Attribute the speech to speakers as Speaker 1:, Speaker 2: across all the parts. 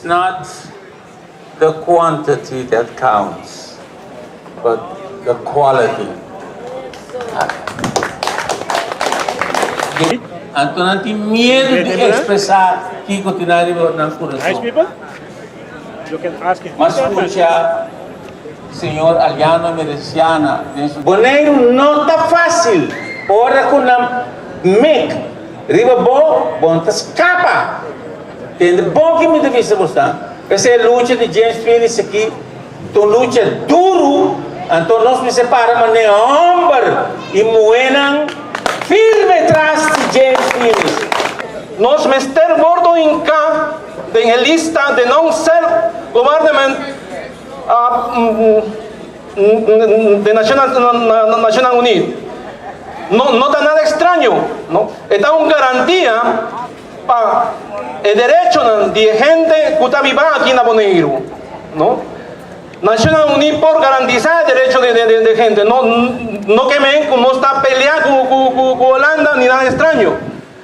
Speaker 1: not the quantity that counts, but the quality. Anto nanti miedo di expressar chi continuare nel corazón.
Speaker 2: Nice people? You can ask him.
Speaker 1: Mas escucha, señor Aliano Mereciana, Bonaire não tá fácil. Ora com a mic, riba bom tá escapa. Tem bom que me deve ser bastante. Essa é a luta de James Phillips aqui. Então luta duro, então nós me separamos mas nem ombro e moenam firme atrás de James Phillips.
Speaker 3: Nós mester bordo em cá de lista de não ser government de Nacional Unido. No está nada extraño, ¿no? Está una garantía para el derecho de gente que está viva aquí en Bonaire, ¿no? Nacional Unido por garantizar el derecho de gente, no que México no está peleando con Holanda ni nada extraño.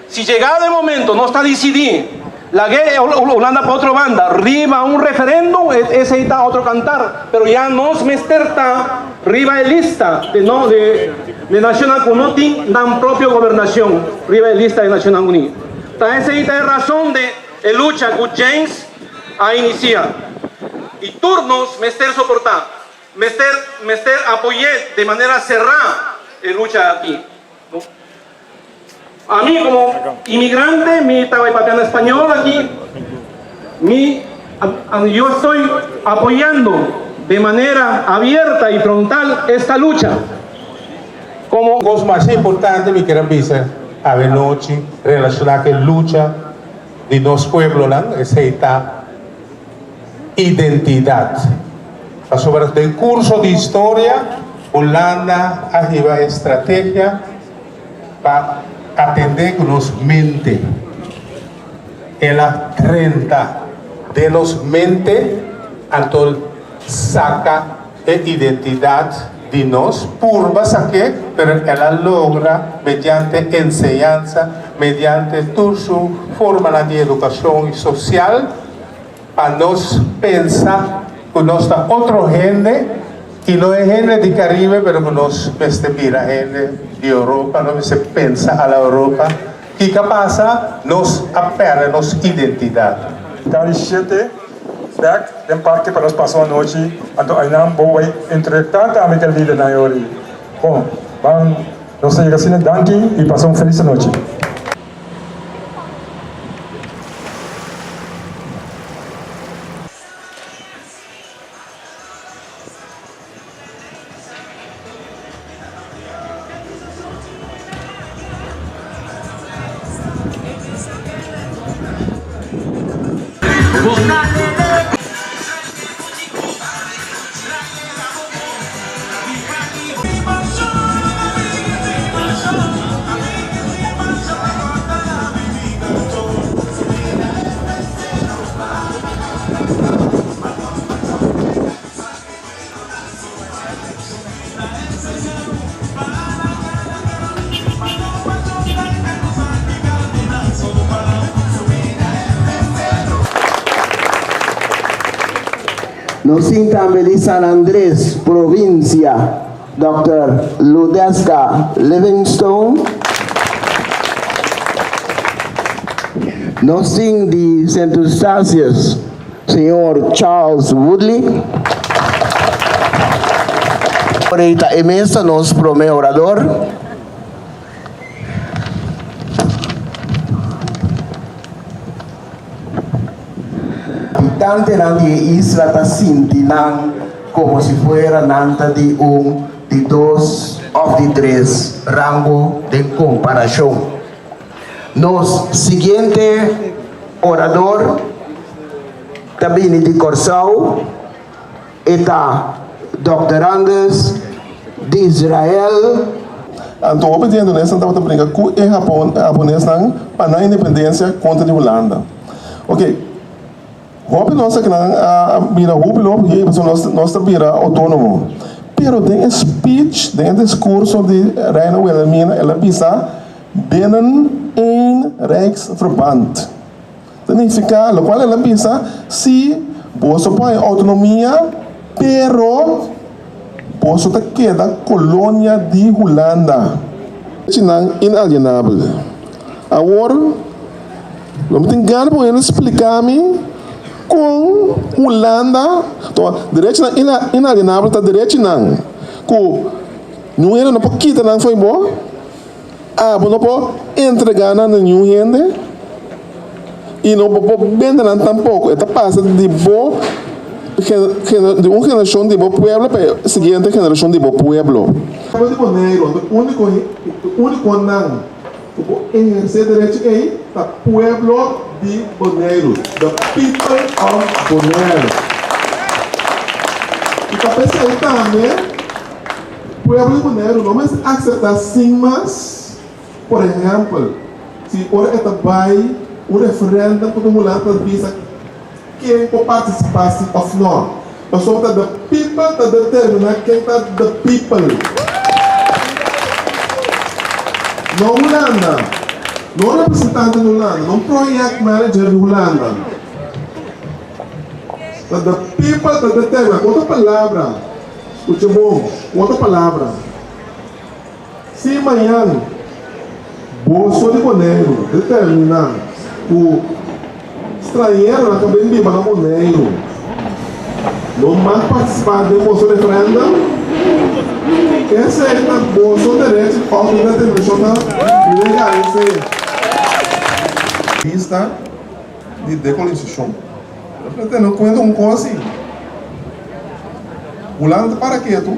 Speaker 3: Si llegado el momento no está decidido, la guerra Holanda por otra banda, arriba un referéndum, ese está otro cantar, pero ya no es mesterta, arriba de lista de Nacional que no tiene la propia gobernación, arriba de lista de Nacional Unido. Esa es la razón de lucha que James ha iniciado. Y turnos mester soportar, mester apoyar de manera cerrada la lucha aquí, ¿no? A mí como inmigrante, mi estaba en papel español aquí, yo estoy apoyando de manera abierta y frontal esta lucha.
Speaker 4: Como cosa más importante me quiero decir a la noche relacionada con la lucha de los pueblos, es esta identidad. Sobre el curso de historia, Holanda ha llevado estrategia para atender con los mente. En la 30 de los mente, entonces saca la identidad de nos, purva saque, pero ella logra mediante enseñanza, mediante toda su forma de educación social, para nos pensar que nos da otro gente, que no es gente de Caribe, pero que nos mira gente de Europa, no se pensa a la Europa, que pasa, nos apela nuestra identidad.
Speaker 5: Dari 7 back, den parque para los pasos anoche, ando ainam boy entre tanta amiga líder na yori. Bom, van, nos llega sin el danki y pasó un feliz noche.
Speaker 6: Nos también de San Andrés, provincia, Dr. Ludeska Livingstone. Nos de Centro Estacias, señor Charles Woodley. Ahorita emesa nos primer orador. Habitante de isla ta cintilan como si fuera nanta de dos o de tres rango de comparación. Nos siguiente orador también de Corsao está doctorandos de Israel.
Speaker 7: Então, obediente nessa, estava brincando com o Japão, japonês para a independência contra a Holanda. Ok. Hope nossa que na mira hope logo que nós vira autônomo. Pero tem speech, tem discurso de Reina Wilhelmina, ela bisa binnen een Rijksverband. significa, lo cual él piensa, si vos pones autonomía, pero vos te queda colonia de Holanda. Es inalienable. Ahora, lo que tengo que explicar-me com Holanda, direito inalienável, está direito não. Não era não pode quitar não foi bom. Não pode entregar na nenhum gente e não pode vender não tampouco. Esta passa de boa de uma geração de boa pueblo para a seguinte geração de boa pueblo. De Bonaire, o único não exercer direito aí para pueblo de Bonaire, the people of Bonaire. E para pensar também, pueblo de Bonaire não mais aceitar sim, mas, por exemplo, se ora vai referendo para o mulata visa quem pode participar ou não. Nós somos the people que determina quem está the people. Não Holanda, não representante de Holanda, não project manager de Holanda. The people que determina, outra palavra, escute bom, outra palavra. Se amanhã, bolso de Bonaire determina o estrangeiro na cabeça de Bonaire não mais participar do bolso de referenda, esse é o bolso direito de autodeterminação legal. Lista de decolonização. Eu não conto uma coisa assim. O lado para quieto,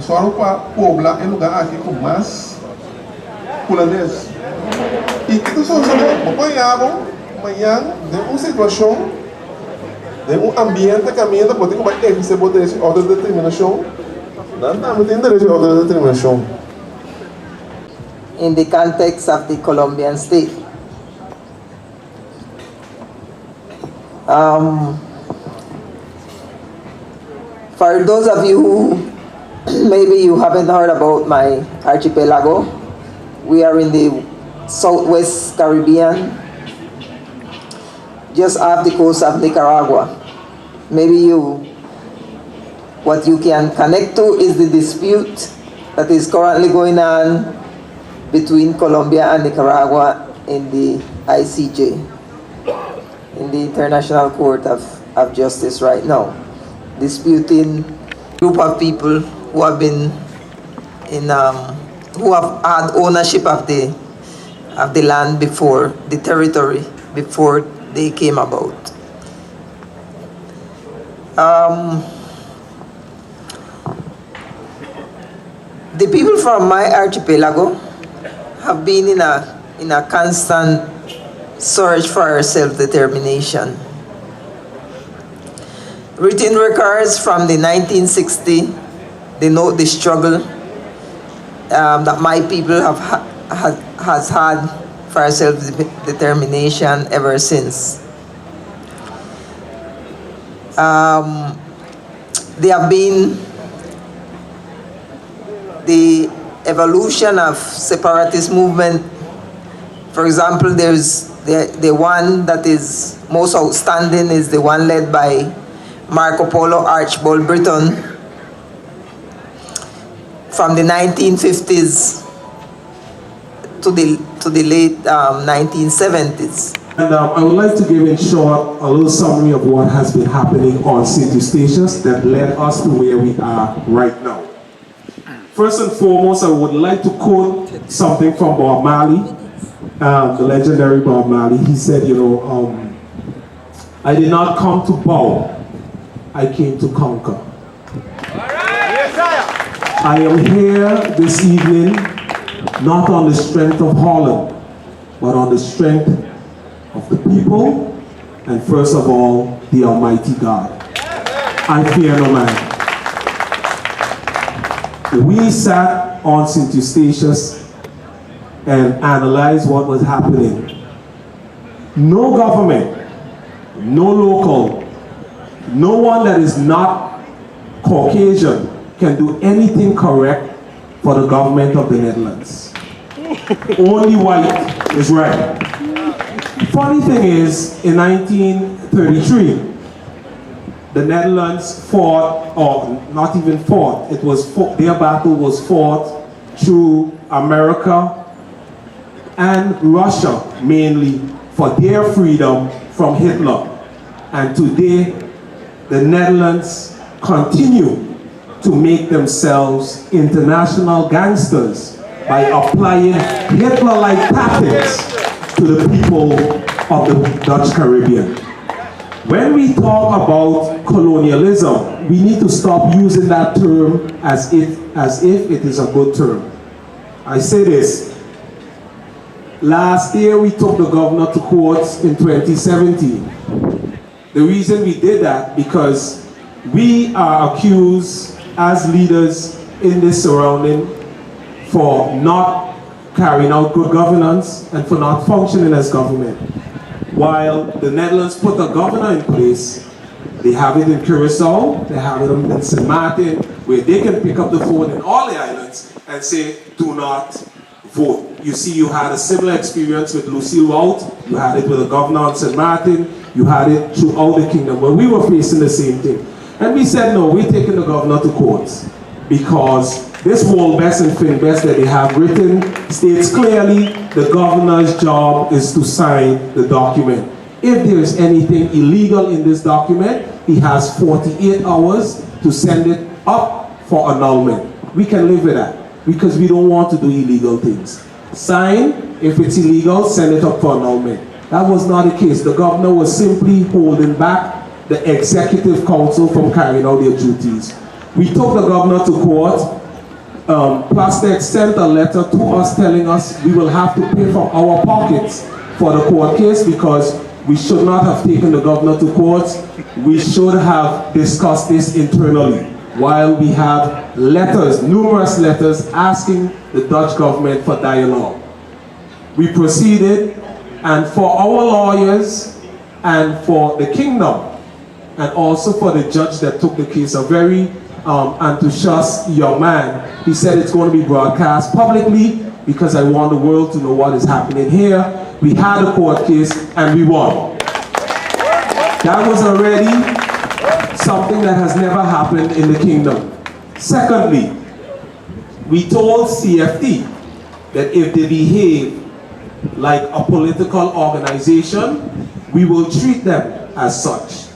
Speaker 7: só para poblar o lugar aqui com mais holandês. E que tu só sabe, apanhavam amanhã de uma situação, de um ambiente que caminha, pode ter que receber o direito de autodeterminação. Não tem direito de autodeterminação.
Speaker 8: In the context of the Colombian state. For those of you who maybe you haven't heard about my archipelago, we are in the southwest Caribbean, just off the coast of Nicaragua. Maybe what you can connect to is the dispute that is currently going on between Colombia and Nicaragua in the ICJ, in the International Court of Justice right now, disputing a group of people who have been who have had ownership of the land before, the territory before they came about. The people from my archipelago have been in a constant search for self-determination. Written records from the 1960s, they note the struggle that my people has had for self-determination ever since. They have been the evolution of separatist movement. For example, there's the one that is most outstanding is the one led by Marco Polo Archibald Britton from the 1950s to the late 1970s.
Speaker 9: And I would like to give in short a little summary of what has been happening on St. Eustatius that led us to where we are right now. First and foremost, I would like to quote something from Bob Marley, the legendary Bob Marley. He said, I did not come to bow, I came to conquer. I am here this evening not on the strength of Holland, but on the strength of the people, and first of all, the Almighty God. I fear no man. We sat on St. Eustatius and analyzed what was happening. No government, no local, no one that is not Caucasian can do anything correct for the government of the Netherlands. Only white is right. Funny thing is, in 1933, the Netherlands fought, or not even fought, it was their battle was fought through America and Russia, mainly for their freedom from Hitler. And today, the Netherlands continue to make themselves international gangsters by applying Hitler-like tactics to the people of the Dutch Caribbean. When we talk about colonialism, we need to stop using that term as if it is a good term. I say this. Last year we took the governor to court in 2017. The reason we did that because we are accused as leaders in this surrounding for not carrying out good governance and for not functioning as government. While the Netherlands put a governor in place, they have it in Curacao, they have it in St. Martin, where they can pick up the phone in all the islands and say, do not vote. You see, you had a similar experience with Lucille Wout, you had it with the governor on St. Martin, you had it throughout the kingdom, but we were facing the same thing. And we said, no, we're taking the governor to court because this Wolbest and Finbest that they have written states clearly the governor's job is to sign the document. If there is anything illegal in this document, he has 48 hours to send it up for annulment. We can live with that because we don't want to do illegal things. Sign, if it's illegal, send it up for annulment. That was not the case. The governor was simply holding back the executive council from carrying out their duties. We took the governor to court. Plastex sent a letter to us telling us we will have to pay from our pockets for the court case because we should not have taken the governor to court. We should have discussed this internally while we have letters, numerous letters asking the Dutch government for dialogue. We proceeded, and for our lawyers and for the kingdom and also for the judge that took the case, a very enthusiastic young man, he said it's going to be broadcast publicly because I want the world to know what is happening here. We had a court case and we won. That was already something that has never happened in the kingdom. Secondly, we told CFT that if they behave like a political organization, we will treat them as such.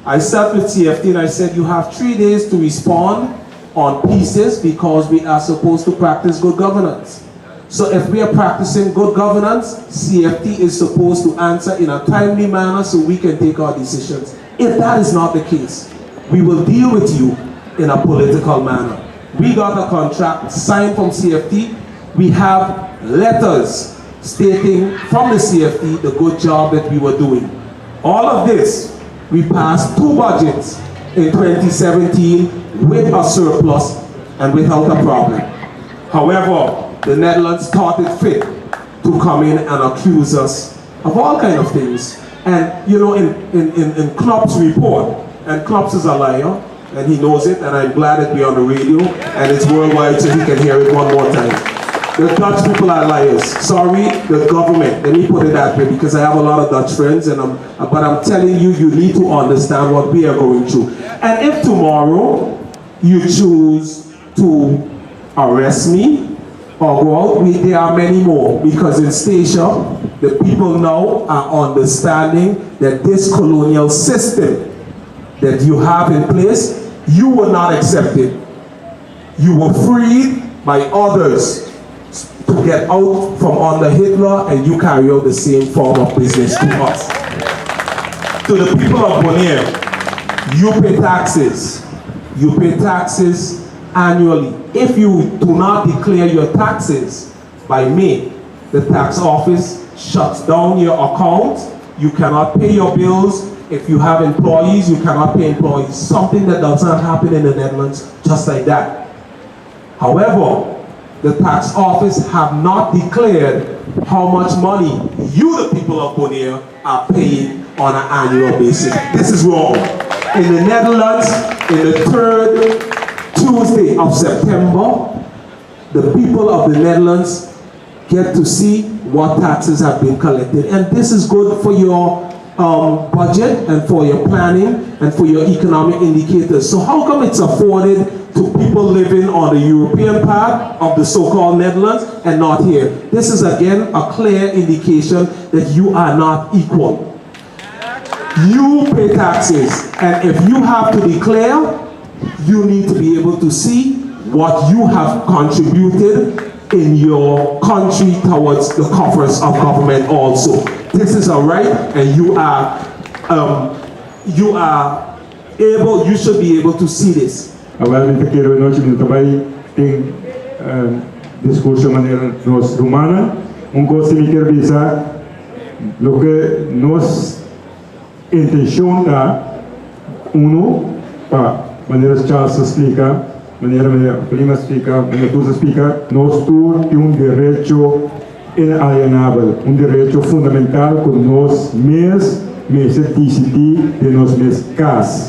Speaker 9: I sat with CFT and I said, you have 3 days to respond on pieces because we are supposed to practice good governance. So if we are practicing good governance, CFT is supposed to answer in a timely manner so we can take our decisions. If that is not the case, we will deal with you in a political manner. We got a contract signed from CFT. We have letters stating from the CFT the good job that we were doing. All of this, we passed 2 budgets in 2017 with a surplus and without a problem. However, the Netherlands thought it fit to come in and accuse us of all kinds of things. And you know, in Knopp's report, and Knopp's is a liar, and he knows it, and I'm glad that we're on the radio, and it's worldwide so he can hear it one more time. The Dutch people are liars. Sorry, the government. Let me put it that way because I have a lot of Dutch friends, and but I'm telling you, you need to understand what we are going through. And if tomorrow you choose to arrest me or go out, there are many more because in Statia, the people now are understanding that this colonial system that you have in place, you will not accept it. You were freed by others to get out from under Hitler, and you carry out the same form of business to us. To the people of Bonaire, you pay taxes. You pay taxes annually. If you do not declare your taxes by May, the tax office shuts down your account. You cannot pay your bills. If you have employees, you cannot pay employees. Something that does not happen in the Netherlands just like that. However, the tax office have not declared how much money you, the people of Bonaire, are paying on an annual basis. This is wrong. In the Netherlands, in the 3rd Tuesday of September, the people of the Netherlands get to see what taxes have been collected. And this is good for your budget and for your planning and for your economic indicators. So how come it's afforded to people living on the European part of the so-called Netherlands and not here? This is again a clear indication that you are not equal. You pay taxes, and if you have to declare, you need to be able to see what you have contributed in your country towards the coffers of government also. This is a right, and you should be able to see this.
Speaker 5: Agora quero noite no trabalho tem discurso de maneira nos romana, coisa que quero dizer, lo que nos intenção da para maneira Charles explica, maneira Prima explica, maneira tu explica, nós temos direito inalienável, direito fundamental que nós mesmos decidir de nós mesmos casas.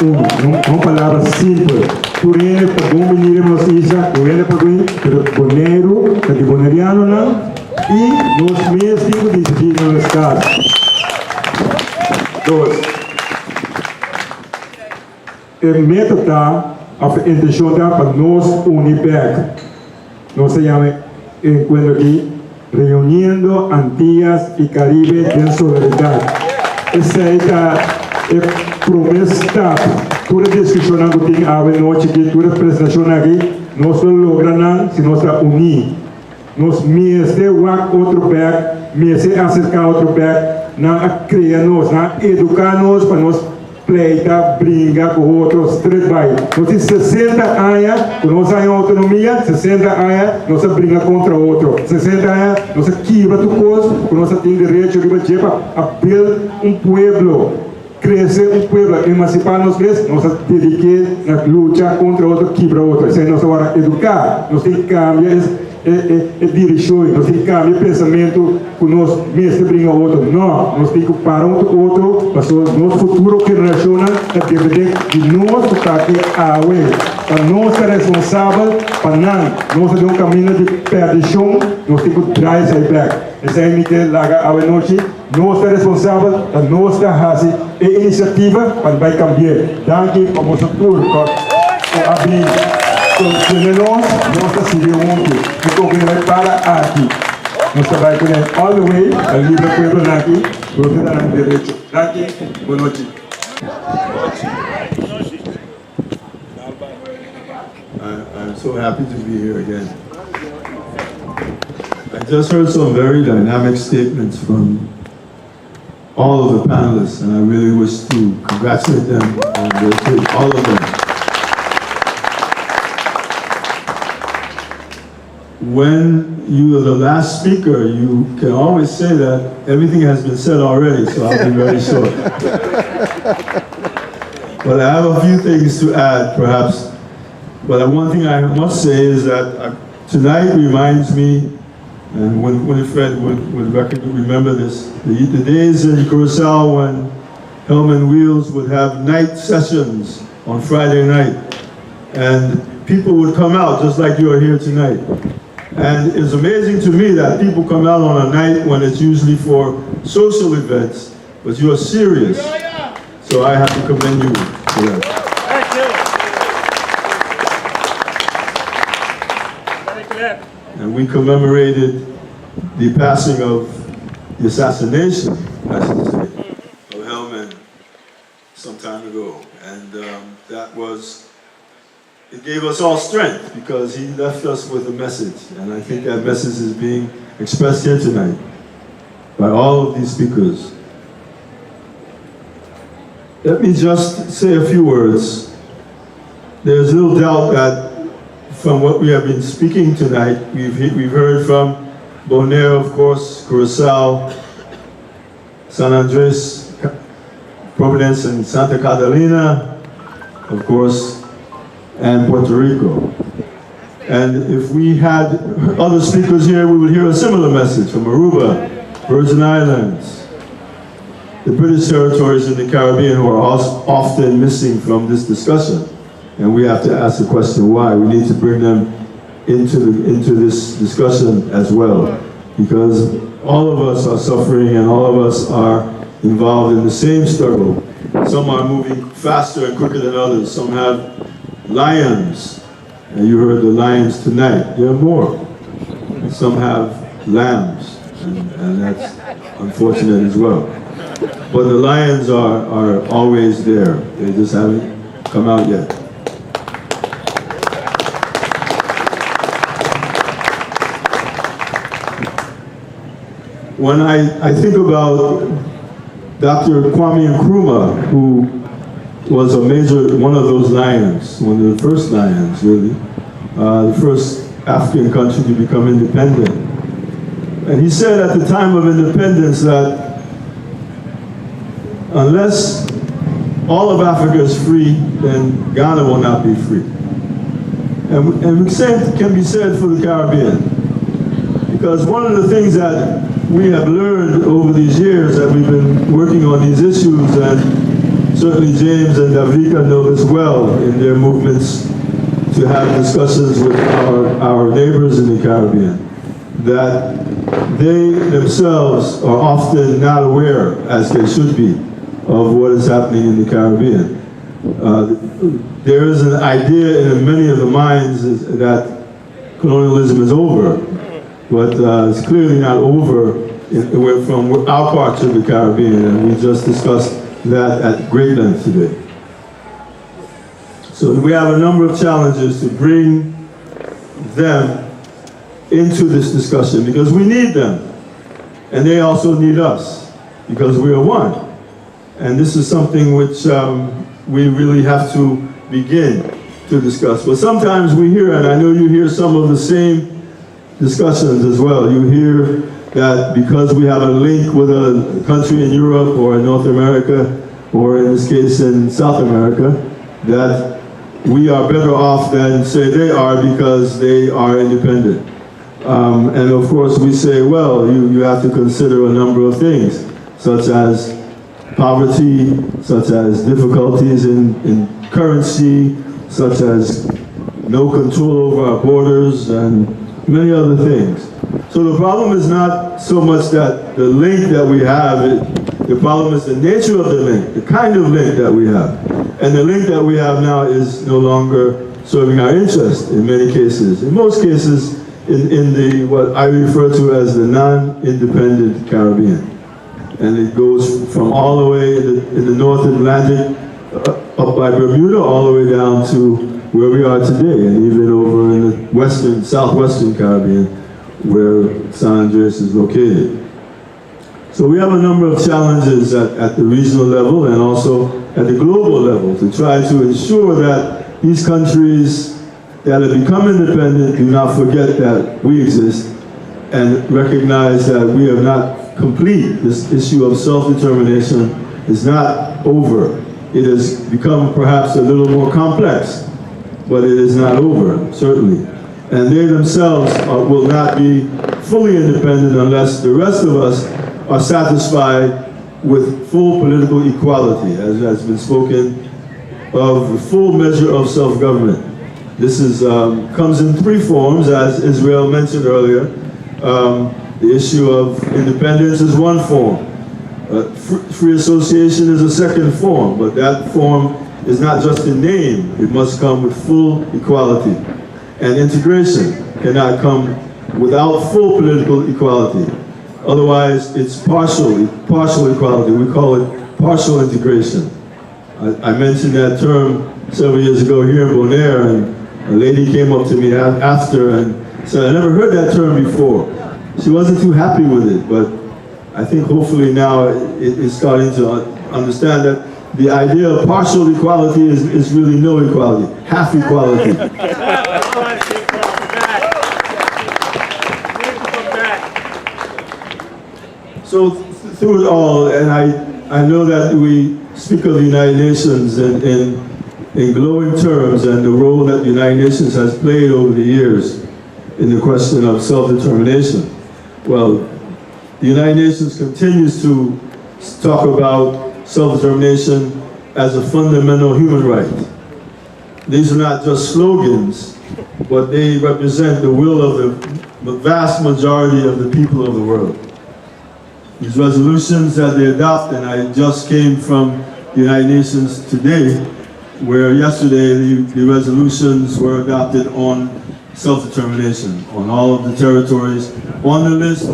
Speaker 5: Uma palavra simples. Tu viene para venir a notícia, tu viene para vir, pero boneiro, que boneriano não, e nós mesmos temos que decidir de nós casas. Dois. O método a intenção para nós unir back. Nós se chama encontro aqui, reunindo Antillas e Caribe em solidariedade. Essa é a promessa. Toda discussão que tem a noite aqui, toda apresentação aqui, nós não logramos se nós unir. Nós mesmos outro back, mesmos acercar outro back, não criar-nos, não educar-nos para nós pleita, briga com outros, trabalho. Nós temos 60 anos, nós temos autonomia, 60 anos, nós briga contra outro. 60 anos, nós quebra tudo coisa, nós temos direito de abrir pueblo, crescer pueblo, emancipar nós dedicar na luta contra outro, quebra outro. Isso aí nós vamos educar, nós temos que cambiar direções, nós temos que cambiar pensamento que nós mesmos briga outro. Não, nós temos que parar outro, para o nosso futuro geração depender de nós que está aqui para nós ser responsável, para nós ter caminho de perdição, nós temos que drive isso back. Essa é a que laga a noite, nós ser responsável, para nós fazer a iniciativa para vai cambiar. Daqui para o nosso futuro, para abrir. Nós estamos ontem, então que vai para aqui. Nós vai com all the way, a livre pueblo aqui, porque está no direito. Aqui, boa noite.
Speaker 10: I'm so happy to be here again. I just heard some very dynamic statements from all of the panelists, and I really wish to congratulate them on their take, all of them. When you are the last speaker, you can always say that everything has been said already, so I'll be very short. But I have a few things to add, perhaps. But one thing I must say is that tonight reminds me, and Winifred would remember this, the days in Curacao when Hellman Wheels would have night sessions on Friday night. And people would come out just like you are here tonight. And it's amazing to me that people come out on a night when it's usually for social events, but you are serious. So I have to commend you for that. And we commemorated the passing of the assassination, I should say, of Hellman some time ago. And that was, it gave us all strength because he left us with a message. And I think that message is being expressed here tonight by all of these speakers. Let me just say a few words. There's little doubt that from what we have been speaking tonight, we've heard from Bonaire, of course, Curacao, San Andres, Providence, and Santa Catalina, of course, and Puerto Rico. And if we had other speakers here, we would hear a similar message from Aruba, Virgin Islands, the British territories in the Caribbean who are often missing from this discussion. And we have to ask the question why. We need to bring them into this discussion as well, because all of us are suffering and all of us are involved in the same struggle. Some are moving faster and quicker than others. Some have lions, and you heard the lions tonight. There are more. And some have lambs, and that's unfortunate as well. But the lions are always there. They just haven't come out yet. When I think about Dr. Kwame Nkrumah, who was one of those lions, one of the first lions, really, the first African country to become independent. And he said at the time of independence that unless all of Africa is free, then Ghana will not be free. And the same can be said for the Caribbean. Because one of the things that we have learned over these years that we've been working on these issues, and certainly James and Davika know this well in their movements to have discussions with our neighbors in the Caribbean, that they themselves are often not aware, as they should be, of what is happening in the Caribbean. There is an idea in many of the minds that colonialism is over, but it's clearly not over from our parts of the Caribbean, and we just discussed that at great length today. So we have a number of challenges to bring them into this discussion, because we need them, and they also need us, because we are one. And this is something which we really have to begin to discuss. But sometimes we hear, and I know you hear some of the same discussions as well. You hear that because we have a link with a country in Europe or in North America, or in this case in South America, that we are better off than, say, they are because they are independent. And of course we say, well, you have to consider a number of things, such as poverty, such as difficulties in currency, such as no control over our borders, and many other things. So the problem is not so much that the link that we have, the problem is the nature of the link, the kind of link that we have. And the link that we have now is no longer serving our interest in many cases. In most cases, in what I refer to as the non-independent Caribbean. And it goes from all the way in the North Atlantic, up by Bermuda, all the way down to where we are today, and even over in the southwestern Caribbean, where San Andreas is located. So we have a number of challenges at the regional level and also at the global level to try to ensure that these countries that have become independent do not forget that we exist and recognize that we are not complete. This issue of self-determination is not over. It has become perhaps a little more complex, but it is not over, certainly. And they themselves will not be fully independent unless the rest of us are satisfied with full political equality, as has been spoken of, the full measure of self-government. This comes in three forms, as Israel mentioned earlier. The issue of independence is one form. Free association is a second form, but that form is not just in name. It must come with full equality. And integration cannot come without full political equality. Otherwise, it's partial equality. We call it partial integration. I mentioned that term several years ago here in Bonaire, and a lady came up to me after and said, I never heard that term before. She wasn't too happy with it, but I think hopefully now it is starting to understand that the idea of partial equality is really no equality, half equality. So through it all, and I know that we speak of the United Nations in glowing terms and the role that the United Nations has played over the years in the question of self-determination. Well, the United Nations continues to talk about self-determination as a fundamental human right. these are not just slogans, but they represent the will of the vast majority of the people of the world. These resolutions that they adopt, and I just came from the United Nations today, where yesterday the resolutions were adopted on self-determination, on all of the territories on the list,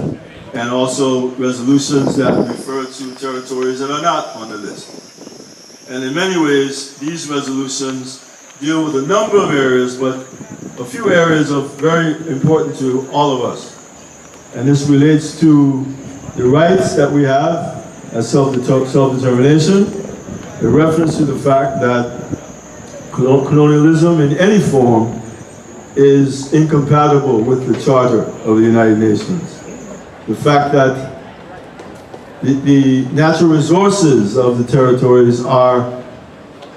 Speaker 10: and also resolutions that refer to territories that are not on the list. And in many ways, these resolutions deal with a number of areas, but a few areas are very important to all of us. And this relates to the rights that we have as self-determination, the reference to the fact that colonialism in any form is incompatible with the Charter of the United Nations. The fact that the natural resources of the territories are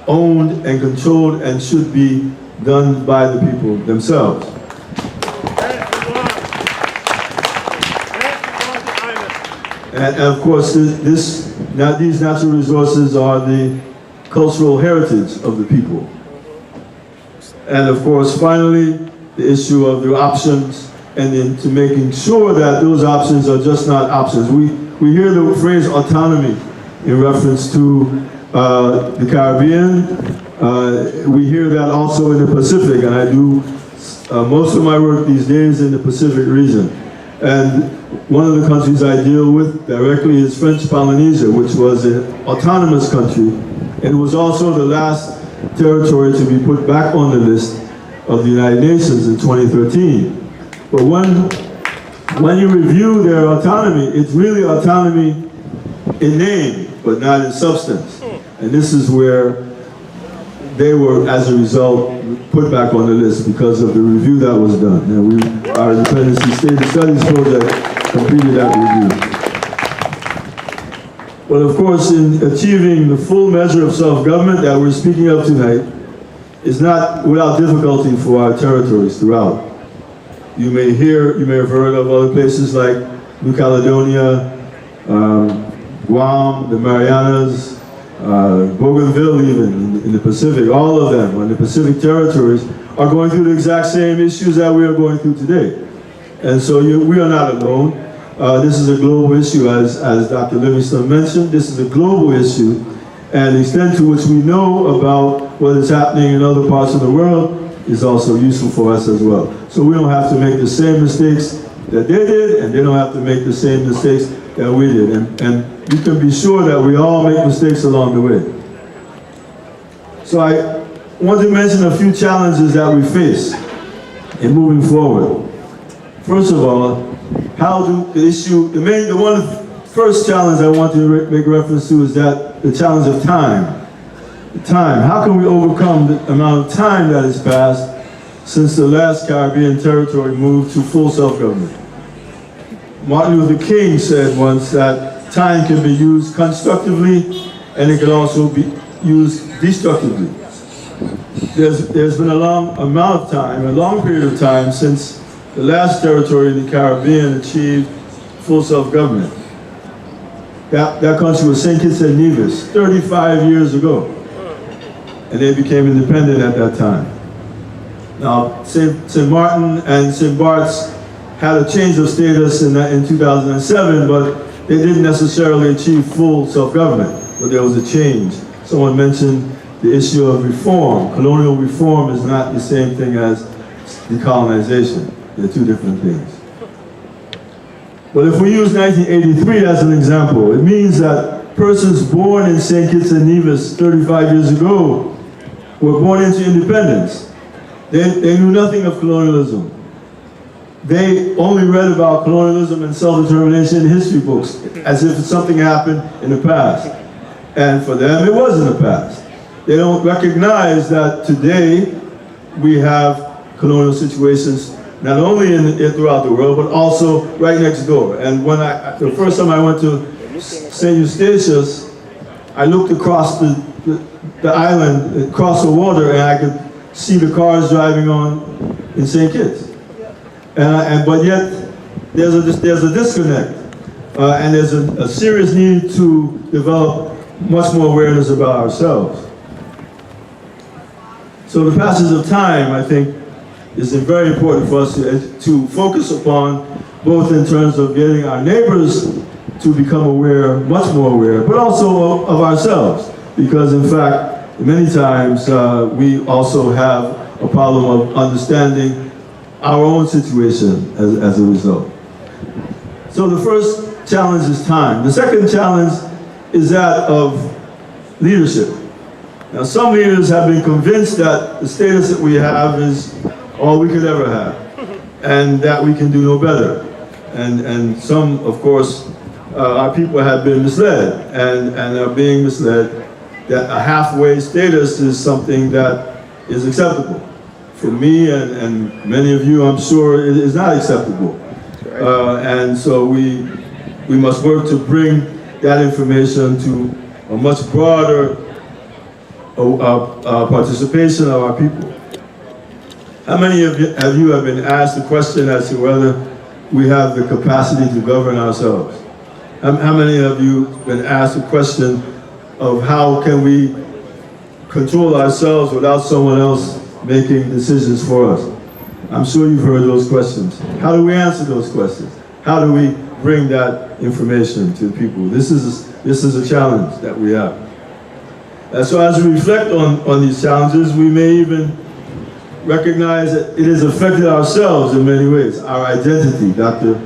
Speaker 10: owned and controlled and should be done by the people themselves. And of course, these natural resources are the cultural heritage of the people. And of course, finally, the issue of the options and into making sure that those options are just not options. We hear the phrase autonomy in reference to the Caribbean. We hear that also in the Pacific, and I do most of my work these days in the Pacific region. And one of the countries I deal with directly is French Polynesia, which was an autonomous country, and it was also the last territory to be put back on the list of the United Nations in 2013. But when you review their autonomy, it's really autonomy in name, but not in substance. And this is where they were, as a result, put back on the list because of the review that was done. And our Dependency State Studies Project completed that review. But of course, in achieving the full measure of self-government that we're speaking of tonight is not without difficulty for our territories throughout. You may have heard of other places like New Caledonia, Guam, the Marianas, Bougainville even, in the Pacific. All of them in the Pacific territories are going through the exact same issues that we are going through today. And so we are not alone. This is a global issue, as Dr. Livingstone mentioned. This is a global issue, and the extent to which we know about what is happening in other parts of the world is also useful for us as well. So we don't have to make the same mistakes that they did, and they don't have to make the same mistakes that we did. And you can be sure that we all make mistakes along the way. So I want to mention a few challenges that we face in moving forward. First of all, how do the issue, the first challenge I want to make reference to is that the challenge of time. Time. How can we overcome the amount of time that has passed since the last Caribbean territory moved to full self-government? Martin Luther King said once that time can be used constructively and it can also be used destructively. There's been a long amount of time, a long period of time since the last territory in the Caribbean achieved full self-government. That country was St. Kitts and Nevis, 35 years ago. And they became independent at that time. Now, St. Martin and St. Bart's had a change of status in 2007, but they didn't necessarily achieve full self-government, but there was a change. Someone mentioned the issue of reform. Colonial reform is not the same thing as decolonization. They're two different things. But if we use 1983 as an example, it means that persons born in St. Kitts and Nevis 35 years ago were born into independence. They knew nothing of colonialism. They only read about colonialism and self-determination in history books, as if it's something happened in the past. And for them, it was in the past. They don't recognize that today we have colonial situations not only throughout the world, but also right next door. And when the first time I went to St. Eustatius, I looked across the island, across the water, and I could see the cars driving on in St. Kitts. But yet, there's a disconnect, and there's a serious need to develop much more awareness about ourselves. So the passage of time, I think, is very important for us to focus upon, both in terms of getting our neighbors to become aware, much more aware, but also of ourselves. Because in fact, many times we also have a problem of understanding our own situation as a result. So the first challenge is time. The second challenge is that of leadership. Now, some leaders have been convinced that the status that we have is all we could ever have, and that we can do no better. And some, of course, our people have been misled and are being misled that a halfway status is something that is acceptable. For me and many of you, I'm sure, it is not acceptable. And so we must work to bring that information to a much broader participation of our people. How many of you have been asked the question as to whether we have the capacity to govern ourselves? How many of you have been asked the question of how can we control ourselves without someone else making decisions for us? I'm sure you've heard those questions. How do we answer those questions? How do we bring that information to people? This is a challenge that we have. And so as we reflect on these challenges, we may even recognize that it has affected ourselves in many ways. Our identity. Dr.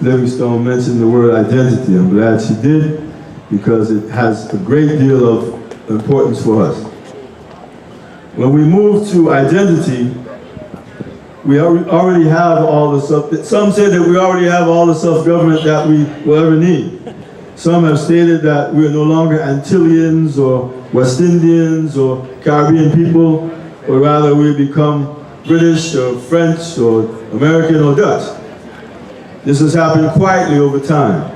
Speaker 10: Livingstone mentioned the word identity. I'm glad she did, because it has a great deal of importance for us. When we move to identity, we already have all the some say that we already have all the self-government that we will ever need. Some have stated that we are no longer Antillians or West Indians or Caribbean people, or rather we become British or French or American or Dutch. This has happened quietly over time.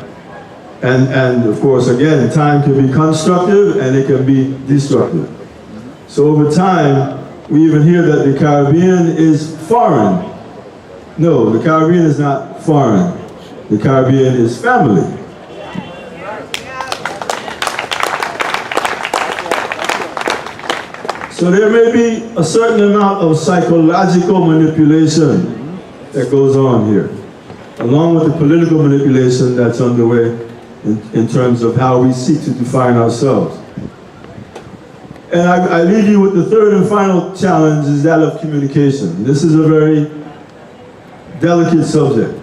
Speaker 10: And of course, again, time can be constructive and it can be destructive. So over time, we even hear that the Caribbean is foreign. No, the Caribbean is not foreign. The Caribbean is family. So there may be a certain amount of psychological manipulation that goes on here, along with the political manipulation that's underway in terms of how we seek to define ourselves. And I leave you with the third and final challenge, is that of communication. This is a very delicate subject.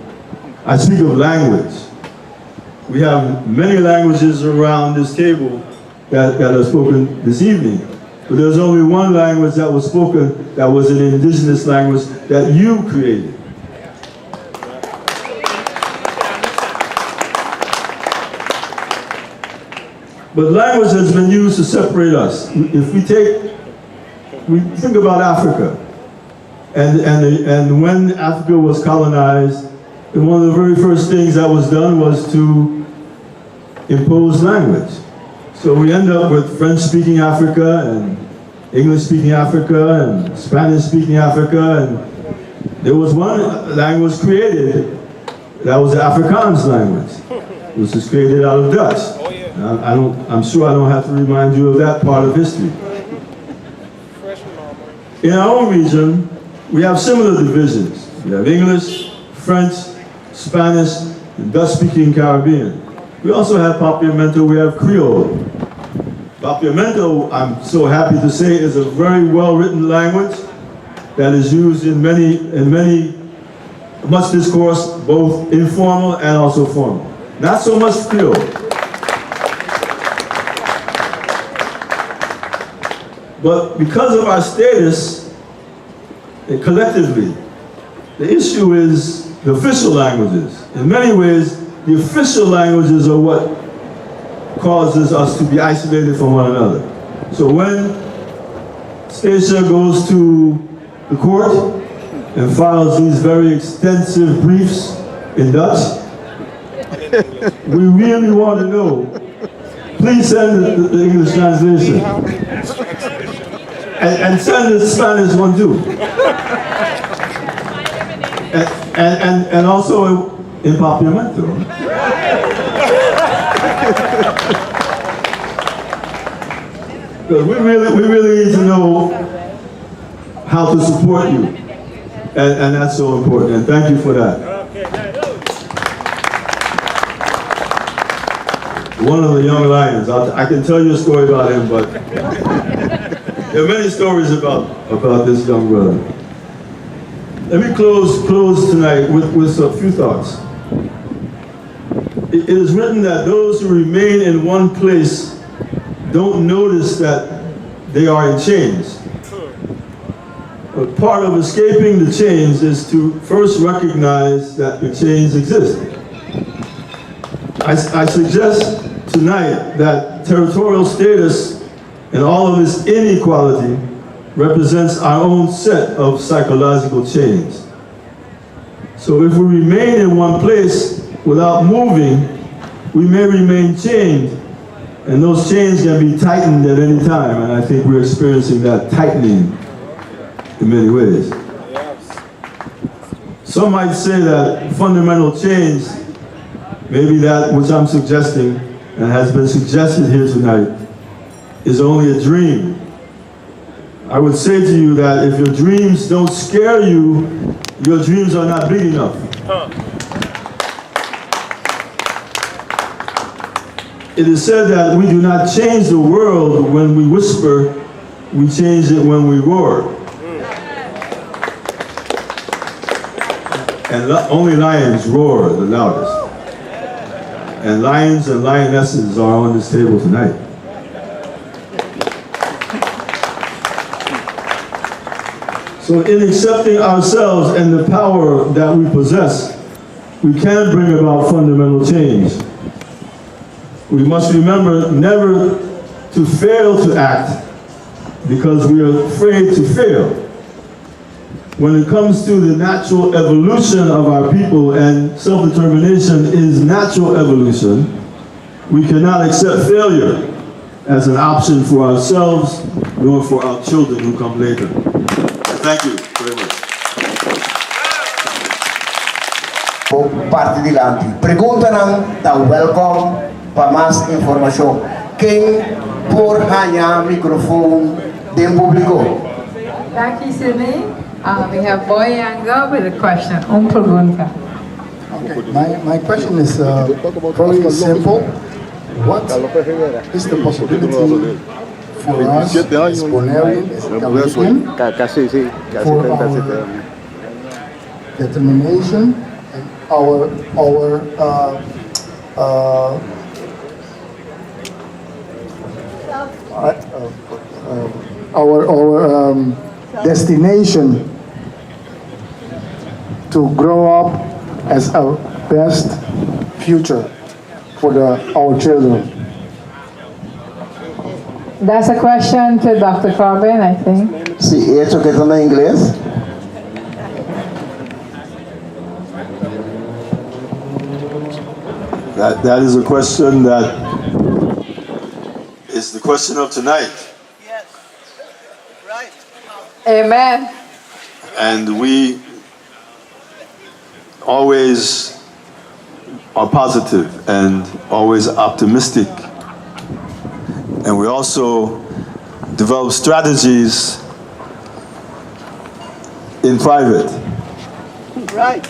Speaker 10: I speak of language. We have many languages around this table that are spoken this evening. But there's only one language that was spoken that was an indigenous language that you created. But language has been used to separate us. If we think about Africa, and when Africa was colonized, and one of the very first things that was done was to impose language. So we end up with French-speaking Africa, and English-speaking Africa, and Spanish-speaking Africa, and there was one language created that was the Afrikaans language, which was created out of Dutch. I'm sure I don't have to remind you of that part of history. In our own region, we have similar divisions. We have English, French, Spanish, and Dutch-speaking Caribbean. We also have Papiamento, we have Creole. Papiamento, I'm so happy to say, is a very well-written language that is used in much discourse, both informal and also formal. Not so much Creole. But because of our status, collectively, the issue is the official languages. In many ways, the official languages are what causes us to be isolated from one another. So when Stacia goes to the court and files these very extensive briefs in Dutch, we really want to know, please send the English translation. And send the Spanish one too. And also in Papiamento. Because we really need to know how to support you. And that's so important, and thank you for that. One of the young lions, I can tell you a story about him, but there are many stories about this young brother. Let me close tonight with a few thoughts. It is written that those who remain in one place don't notice that they are in chains. But part of escaping the chains is to first recognize that the chains exist. I suggest tonight that territorial status and all of its inequality represents our own set of psychological chains. So if we remain in one place without moving, we may remain chained, and those chains can be tightened at any time, and I think we're experiencing that tightening in many ways. Some might say that fundamental change, maybe that which I'm suggesting and has been suggested here tonight, is only a dream. I would say to you that if your dreams don't scare you, your dreams are not big enough. It is said that we do not change the world when we whisper, we change it when we roar. And only lions roar the loudest. And lions and lionesses are on this table tonight. So in accepting ourselves and the power that we possess, we can bring about fundamental change. We must remember never to fail to act because we are afraid to fail. When it comes to the natural evolution of our people, and self-determination is natural evolution, we cannot accept failure as an option for ourselves nor for our children who come later. Thank you very much.
Speaker 6: Parte dilanti. Pregunta ng welcome para más información. Quem por hanya microphone dem público?
Speaker 11: Daqui sini, we have Boy Yanga with a question. Pergunta.
Speaker 12: Okay, my question is very simple. What is the possibility for us as Bonairean, as Caribbean, for our determination and our destination to grow up as our best future for our children?
Speaker 11: That's a question to Dr. Corbin, I think.
Speaker 6: Sí, eso que está en inglés.
Speaker 10: That is a question that is the question of tonight.
Speaker 11: Yes, right. Amen.
Speaker 10: And we always are positive and always optimistic. And we also develop strategies in private.
Speaker 11: Right.